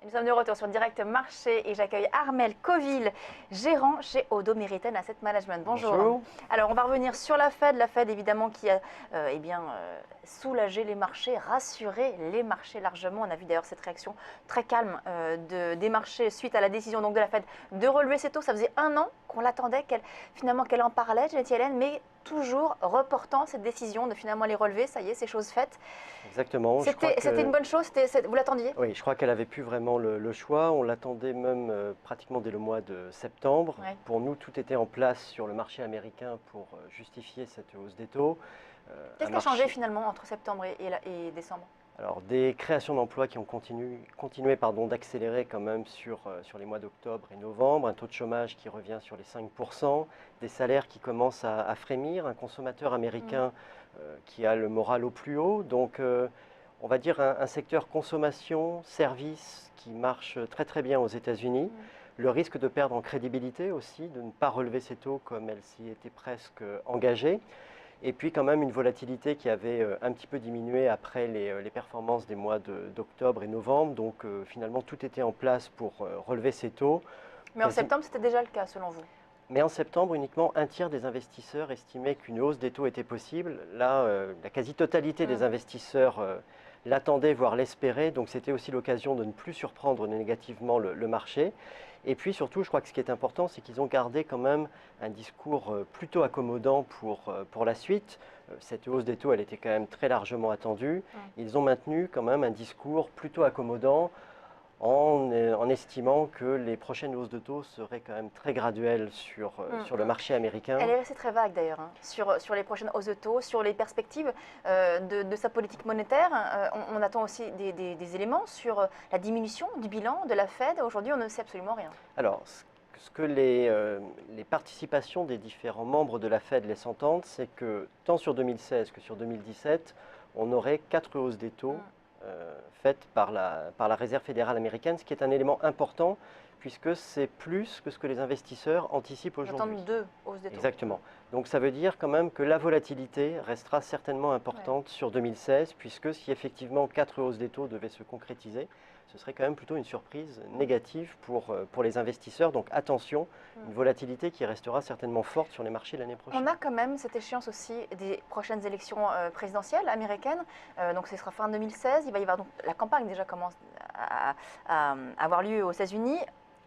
Nous sommes de retour sur Direct Marché et j'accueille Armel Coville, gérant chez Odo Meriton Asset Management. Bonjour. Bonjour. Alors, on va revenir sur la Fed évidemment qui a soulagé les marchés, rassuré les marchés largement. On a vu d'ailleurs cette réaction très calme des marchés suite à la décision donc, de la Fed de relever ses taux. Ça faisait un an qu'on l'attendait, qu'elle en parlait, Janet Yellen, mais toujours reportant cette décision de finalement les relever. Ça y est, c'est chose faite. Exactement. C'était une bonne chose, vous l'attendiez? Oui, je crois qu'elle avait plus vraiment le choix. On l'attendait même pratiquement dès le mois de septembre. Ouais. Pour nous, tout était en place sur le marché américain pour justifier cette hausse des taux. Qu'est-ce qui a changé finalement entre septembre et décembre? Alors, des créations d'emplois qui ont continué d'accélérer quand même sur les mois d'octobre et novembre, un taux de chômage qui revient sur les 5%, des salaires qui commencent à frémir, un consommateur américain qui a le moral au plus haut. Donc, on va dire un secteur consommation, service qui marche très très bien aux États-Unis. Le risque de perdre en crédibilité aussi, de ne pas relever ses taux comme elle s'y était presque engagée. Et puis quand même une volatilité qui avait un petit peu diminué après les performances des mois d'octobre et novembre. Donc finalement tout était en place pour relever ces taux. Mais en septembre, c'était déjà le cas selon vous? Mais en septembre, uniquement un tiers des investisseurs estimaient qu'une hausse des taux était possible. Là, la quasi-totalité des investisseurs l'attendaient, voire l'espéraient. Donc c'était aussi l'occasion de ne plus surprendre négativement le marché. Et puis surtout, je crois que ce qui est important, c'est qu'ils ont gardé quand même un discours plutôt accommodant pour la suite. Cette hausse des taux, elle était quand même très largement attendue. Ils ont maintenu quand même un discours plutôt accommodant en estimant que les prochaines hausses de taux seraient quand même très graduelles sur le marché américain. Elle est restée très vague d'ailleurs sur les prochaines hausses de taux, sur les perspectives de sa politique monétaire. On attend aussi des éléments sur la diminution du bilan de la Fed. Aujourd'hui, on ne sait absolument rien. Alors, ce que les participations des différents membres de la Fed laissent entendre, c'est que tant sur 2016 que sur 2017, on aurait 4 hausses des taux faites par la Réserve fédérale américaine, ce qui est un élément important puisque c'est plus que ce que les investisseurs anticipent aujourd'hui. On attend 2 hausses des taux. Exactement. Donc ça veut dire quand même que la volatilité restera certainement importante sur 2016 puisque si effectivement 4 hausses des taux devaient se concrétiser, ce serait quand même plutôt une surprise négative pour les investisseurs. Donc attention, une volatilité qui restera certainement forte sur les marchés l'année prochaine. On a quand même cette échéance aussi des prochaines élections présidentielles américaines. Donc ce sera fin 2016. Il va y avoir donc la campagne déjà commence à avoir lieu aux États-Unis.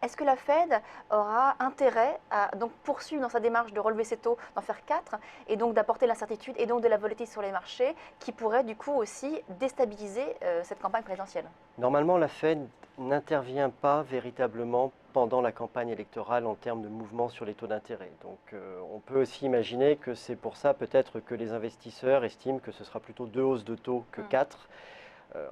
Est-ce que la Fed aura intérêt à donc poursuivre dans sa démarche de relever ses taux, d'en faire 4, et donc d'apporter l'incertitude et donc de la volatilité sur les marchés qui pourrait du coup aussi déstabiliser cette campagne présidentielle? Normalement, la Fed n'intervient pas véritablement pendant la campagne électorale en termes de mouvement sur les taux d'intérêt. Donc on peut aussi imaginer que c'est pour ça peut-être que les investisseurs estiment que ce sera plutôt 2 hausses de taux que 4.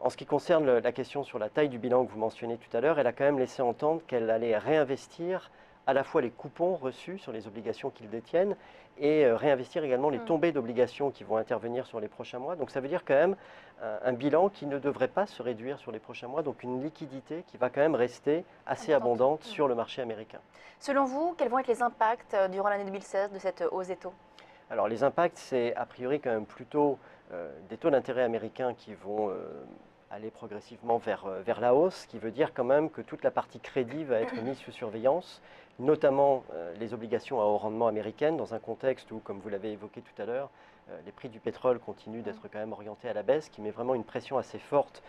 En ce qui concerne la question sur la taille du bilan que vous mentionnez tout à l'heure, elle a quand même laissé entendre qu'elle allait réinvestir à la fois les coupons reçus sur les obligations qu'ils détiennent et réinvestir également les tombées d'obligations qui vont intervenir sur les prochains mois. Donc ça veut dire quand même un bilan qui ne devrait pas se réduire sur les prochains mois, donc une liquidité qui va quand même rester assez abondante sur le marché américain. Selon vous, quels vont être les impacts durant l'année 2016 de cette hausse des taux? Alors les impacts, c'est a priori quand même plutôt des taux d'intérêt américains qui vont aller progressivement vers la hausse, ce qui veut dire quand même que toute la partie crédit va être mise sous surveillance, notamment les obligations à haut rendement américaines, dans un contexte où, comme vous l'avez évoqué tout à l'heure, les prix du pétrole continuent d'être quand même orientés à la baisse, ce qui met vraiment une pression assez forte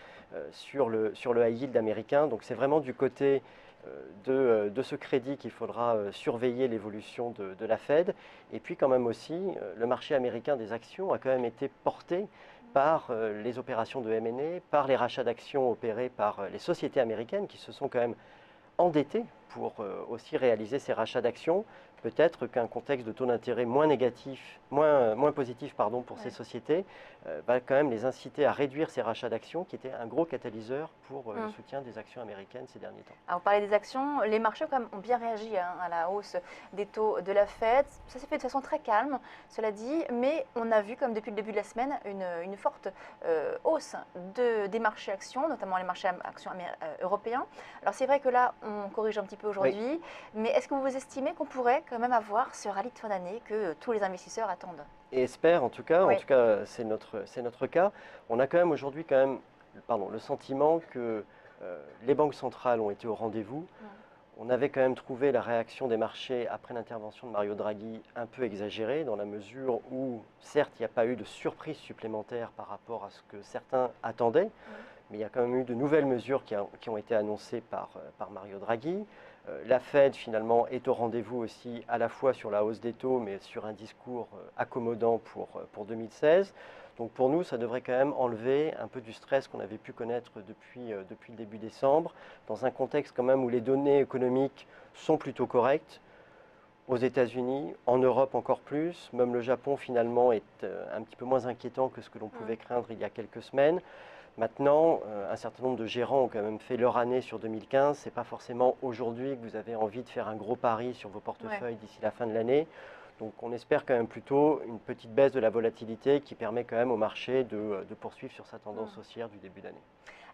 sur le high yield américain. Donc c'est vraiment du côté de ce crédit qu'il faudra surveiller l'évolution de la Fed. Et puis quand même aussi, le marché américain des actions a quand même été porté par les opérations de M&A, par les rachats d'actions opérés par les sociétés américaines qui se sont quand même endettées pour aussi réaliser ces rachats d'actions. Peut-être qu'un contexte de taux d'intérêt moins négatif, moins positif pour ces sociétés va quand même les inciter à réduire ces rachats d'actions qui étaient un gros catalyseur pour le soutien des actions américaines ces derniers temps. Alors, vous parlez des actions, les marchés quand même ont bien réagi à la hausse des taux de la Fed. Ça s'est fait de façon très calme, cela dit, mais on a vu comme depuis le début de la semaine une forte hausse des marchés actions, notamment les marchés actions européens. Alors c'est vrai que là, on corrige un petit peu aujourd'hui, mais est-ce que vous estimez qu'on pourrait quand même avoir ce rallye de fin d'année que tous les investisseurs attendent? Et espèrent en tout cas, c'est notre cas. On a quand même aujourd'hui le sentiment que Les banques centrales ont été au rendez-vous. On avait quand même trouvé la réaction des marchés après l'intervention de Mario Draghi un peu exagérée, dans la mesure où, certes, il n'y a pas eu de surprise supplémentaire par rapport à ce que certains attendaient, mais il y a quand même eu de nouvelles mesures qui ont été annoncées par Mario Draghi. La Fed, finalement, est au rendez-vous aussi, à la fois sur la hausse des taux, mais sur un discours accommodant pour 2016. Donc pour nous, ça devrait quand même enlever un peu du stress qu'on avait pu connaître depuis le début décembre, dans un contexte quand même où les données économiques sont plutôt correctes, aux États-Unis, en Europe encore plus. Même le Japon, finalement, est un petit peu moins inquiétant que ce que l'on pouvait craindre il y a quelques semaines. Maintenant, un certain nombre de gérants ont quand même fait leur année sur 2015. Ce n'est pas forcément aujourd'hui que vous avez envie de faire un gros pari sur vos portefeuilles d'ici la fin de l'année. Donc on espère quand même plutôt une petite baisse de la volatilité qui permet quand même au marché de poursuivre sur sa tendance haussière du début d'année.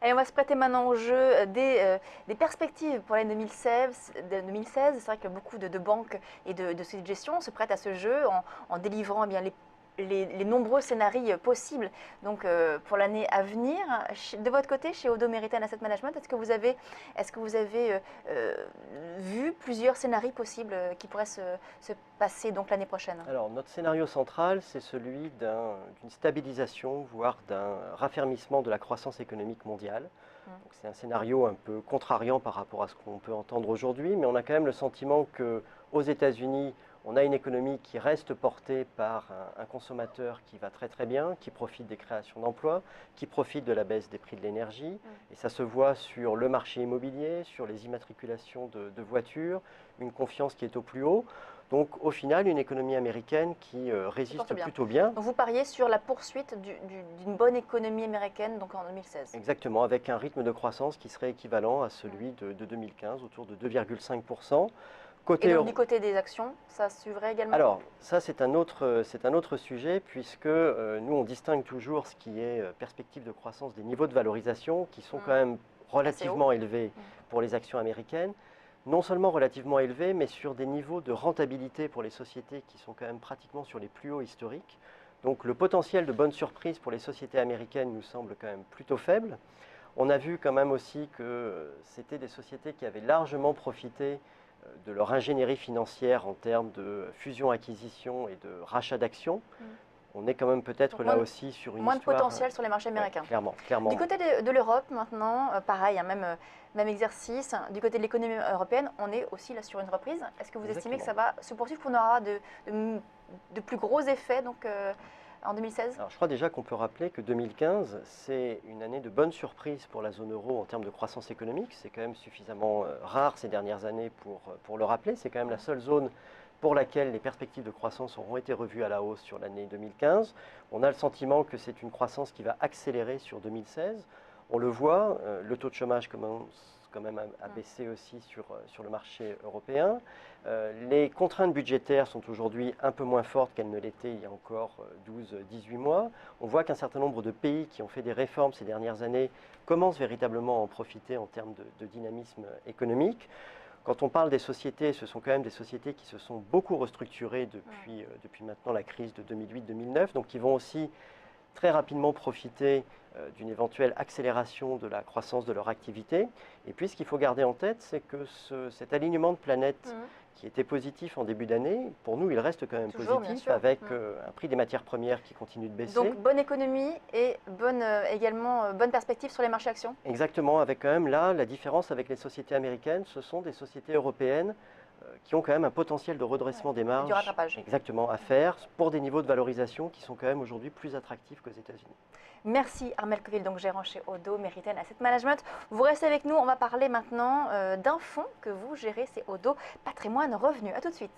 Allez, on va se prêter maintenant au jeu des perspectives pour l'année 2016. C'est vrai que beaucoup de banques et de sociétés de gestion se prêtent à ce jeu en délivrant eh bien, les nombreux scénarios possibles donc, pour l'année à venir. De votre côté, chez Odo Meritan Asset Management, est-ce que vous avez vu plusieurs scénarios possibles qui pourraient se passer donc l'année prochaine? Alors, notre scénario central, c'est celui d'une stabilisation, voire d'un raffermissement de la croissance économique mondiale. C'est un scénario un peu contrariant par rapport à ce qu'on peut entendre aujourd'hui, mais on a quand même le sentiment qu'aux États-Unis, on a une économie qui reste portée par un consommateur qui va très très bien, qui profite des créations d'emplois, qui profite de la baisse des prix de l'énergie. Et ça se voit sur le marché immobilier, sur les immatriculations de voitures, une confiance qui est au plus haut. Donc au final, une économie américaine qui résiste plutôt bien. Donc vous pariez sur la poursuite d'une bonne économie américaine donc en 2016. Exactement, avec un rythme de croissance qui serait équivalent à celui de 2015, autour de 2,5%. Et donc, du côté des actions, ça suivrait également? Alors, ça c'est un autre sujet, puisque nous on distingue toujours ce qui est perspective de croissance des niveaux de valorisation, qui sont quand même relativement élevés pour les actions américaines. Non seulement relativement élevés, mais sur des niveaux de rentabilité pour les sociétés qui sont quand même pratiquement sur les plus hauts historiques. Donc le potentiel de bonne surprise pour les sociétés américaines nous semble quand même plutôt faible. On a vu quand même aussi que c'était des sociétés qui avaient largement profité de leur ingénierie financière en termes de fusion-acquisition et de rachat d'actions. On est quand même peut-être là aussi sur une moins histoire... de potentiel sur les marchés américains. Clairement. Du côté de l'Europe maintenant, pareil, même exercice. Du côté de l'économie européenne, on est aussi là sur une reprise. Est-ce que vous estimez que ça va se poursuivre, qu'on aura de plus gros effets donc, en 2016? Alors, je crois déjà qu'on peut rappeler que 2015, c'est une année de bonne surprise pour la zone euro en termes de croissance économique. C'est quand même suffisamment rare ces dernières années pour le rappeler. C'est quand même la seule zone pour laquelle les perspectives de croissance auront été revues à la hausse sur l'année 2015. On a le sentiment que c'est une croissance qui va accélérer sur 2016. On le voit, le taux de chômage commence quand même à baisser aussi sur le marché européen. Les contraintes budgétaires sont aujourd'hui un peu moins fortes qu'elles ne l'étaient il y a encore 12-18 mois. On voit qu'un certain nombre de pays qui ont fait des réformes ces dernières années commencent véritablement à en profiter en termes de dynamisme économique. Quand on parle des sociétés, ce sont quand même des sociétés qui se sont beaucoup restructurées depuis maintenant la crise de 2008-2009, donc qui vont aussi très rapidement profiter d'une éventuelle accélération de la croissance de leur activité. Et puis ce qu'il faut garder en tête, c'est que cet alignement de planètes qui était positif en début d'année, pour nous il reste quand même positif, avec un prix des matières premières qui continue de baisser. Donc bonne économie et également bonne perspective sur les marchés actions? Exactement, avec quand même là la différence avec les sociétés américaines, ce sont des sociétés européennes qui ont quand même un potentiel de redressement des marges, du rattrapage, exactement, à faire pour des niveaux de valorisation qui sont quand même aujourd'hui plus attractifs qu'aux États-Unis. Merci Armelle Coville, donc gérant chez Odo Meritan Asset Management. Vous restez avec nous, on va parler maintenant d'un fonds que vous gérez, c'est Odo Patrimoine Revenu. A tout de suite.